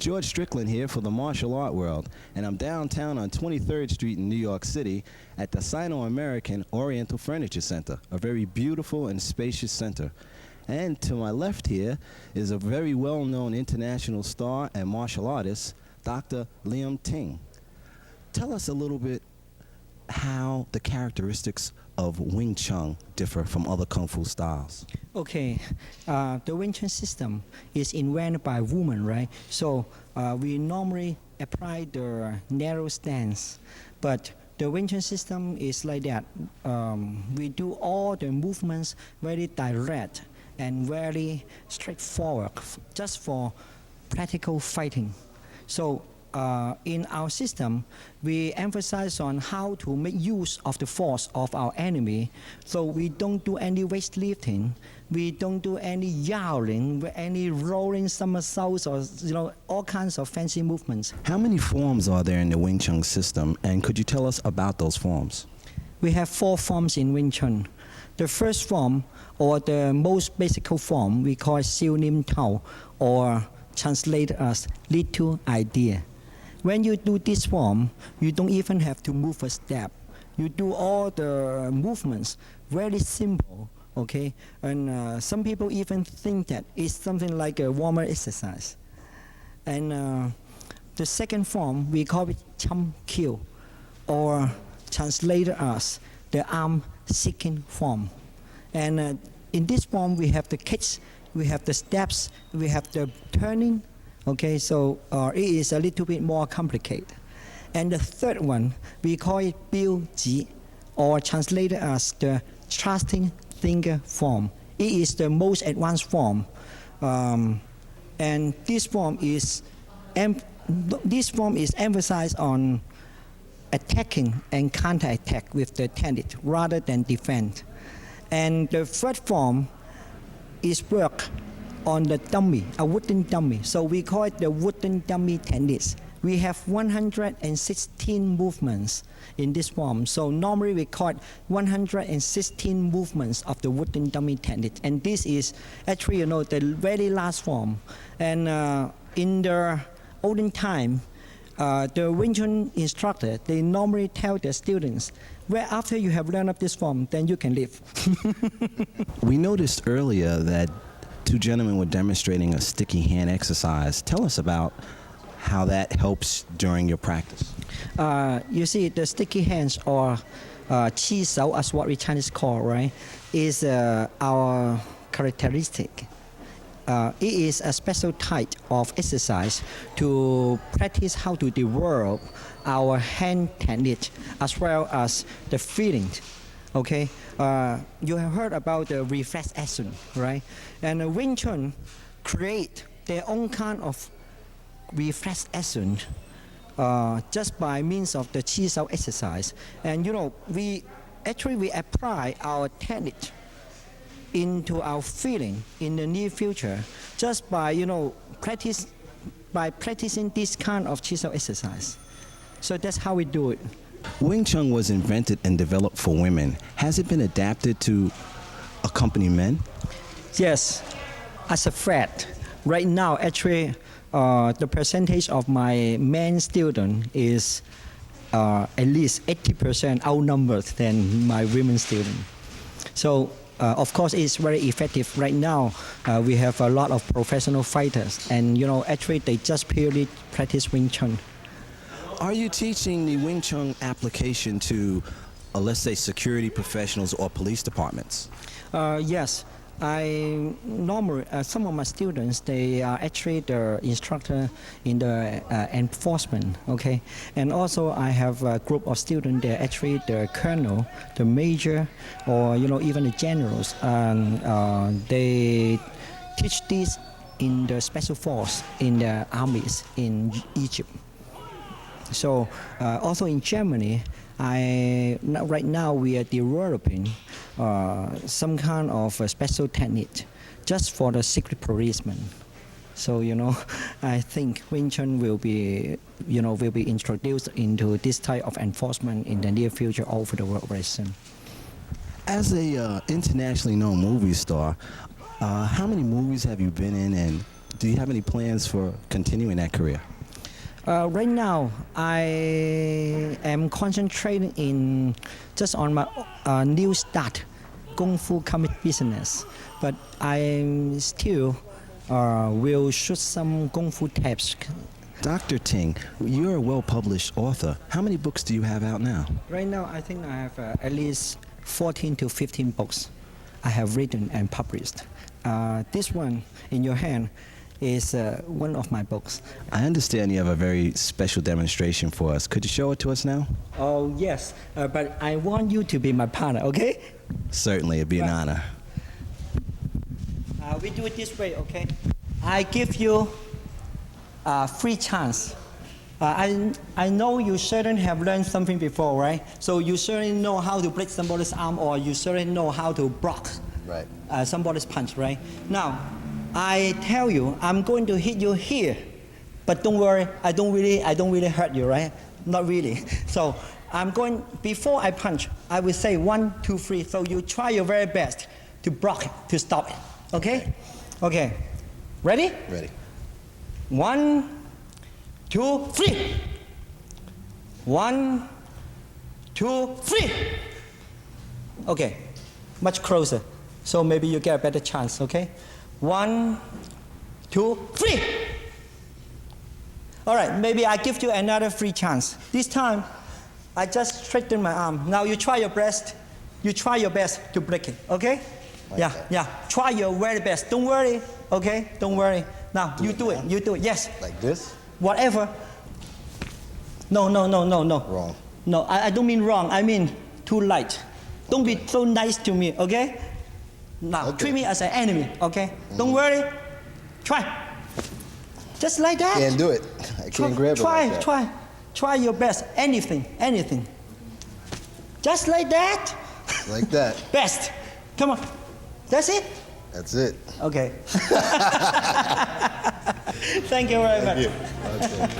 George Strickland here for the Martial Art World, and I'm downtown on 23rd Street in New York City at the Sino-American Oriental Furniture Center, a very beautiful and spacious center. And to my left here is a very well-known international star and martial artist, Dr. Liam Ting. Tell us a little bit how the characteristics of Wing Chun differ from other Kung Fu styles. Okay, the Wing Chun system is invented by women, right? So we normally apply the narrow stance, but the Wing Chun system is like that. We do all the movements very direct and very straightforward, just for practical fighting. So in our system, we emphasize on how to make use of the force of our enemy. So we don't do any weightlifting, we don't do any yowling, any rolling somersaults, or all kinds of fancy movements. How many forms are there in the Wing Chun system, and could you tell us about those forms? We have 4 forms in Wing Chun. The first form, or the most basic form, we call Siu Nim Tao, or translated as little idea. When you do this form, you don't even have to move a step. You do all the movements very simple, okay? And some people even think that it's something like a warmer exercise. And the second form, we call it Chum Kill, or translated as the arm seeking form. And in this form, we have the kicks, we have the steps, we have the turning. Okay, so it is a little bit more complicated. And the third one, we call it Biu Ji, or translated as the thrusting finger form. It is the most advanced form. And this form is emphasized on attacking and counter-attack with the technique rather than defend. And the third form is work on the dummy, a wooden dummy. So we call it the wooden dummy techniques. We have 116 movements in this form. So normally we call it 116 movements of the wooden dummy technique. And this is actually, the very last form. And in the olden time, the Wing Chun instructor, they normally tell their students, well, after you have learned up this form, then you can leave. We noticed earlier that 2 gentlemen were demonstrating a sticky hand exercise. Tell us about how that helps during your practice. You see, the sticky hands, or chi sao, as what we Chinese call, right, is our characteristic. It is a special type of exercise to practice how to develop our hand technique as well as the feeling. Okay, you have heard about the reflex action, right? And Wing Chun create their own kind of reflex action just by means of the Chi Sao exercise. And we apply our technique into our feeling in the near future just by practicing this kind of Chi Sao exercise. So that's how we do it. Wing Chun was invented and developed for women. Has it been adapted to accompany men? Yes, as a fact, right now actually the percentage of my men student is at least 80% outnumbered than my women student. So of course it's very effective. Right now we have a lot of professional fighters, and actually they just purely practice Wing Chun. Are you teaching the Wing Chun application to, let's say, security professionals or police departments? Yes. I normally, some of my students, they are actually the instructor in the enforcement, okay? And also I have a group of students, they're actually the colonel, the major, or even the generals. And they teach this in the special force, in the armies in Egypt. So also in Germany, right now we are developing some kind of a special technique just for the secret policemen. So I think Wing Chun will be introduced into this type of enforcement in the near future all over the world very soon. As a internationally known movie star, how many movies have you been in, and Do you have any plans for continuing that career? Right now, I am concentrating in just on my new start, Kung Fu comic business. But I still will shoot some Kung Fu tapes. Dr. Ting, you're a well-published author. How many books do you have out now? Right now, I think I have at least 14 to 15 books I have written and published. This one in your hand is one of my books. I understand you have a very special demonstration for us. Could you show it to us now? Oh, yes, but I want you to be my partner, okay? Certainly, it'd be an honor. We do it this way, okay? I give you a free chance. I know you certainly have learned something before, right? So you certainly know how to break somebody's arm, or you certainly know how to block somebody's punch, right? Now, I tell you, I'm going to hit you here, but don't worry, I don't really hurt you, right? Not really. So I'm going, before I punch, I will say 1, 2, 3. So you try your very best to block it, to stop it. Okay? Okay. Ready? Ready. 1, 2, 3. 1, 2, 3. Okay. Much closer. So maybe you get a better chance, okay? 1, 2, 3. All right, maybe I give you another free chance. This time, I just straighten my arm. Now you try your best. You try your best to break it, okay? Yeah. Try your very best. Don't worry, okay? Don't worry. Now, you do it. You do it. Yes. Like this? Whatever. No. Wrong. No, I don't mean wrong. I mean too light. Don't be so nice to me, okay? Now, treat me as an enemy, okay? Don't worry. Try. Just like that. Can't do it. I can't grab it like that. Try your best. Anything. Just like that. Like that. Best. Come on. That's it? That's it. Okay. Thank you very much. Thank you. Okay.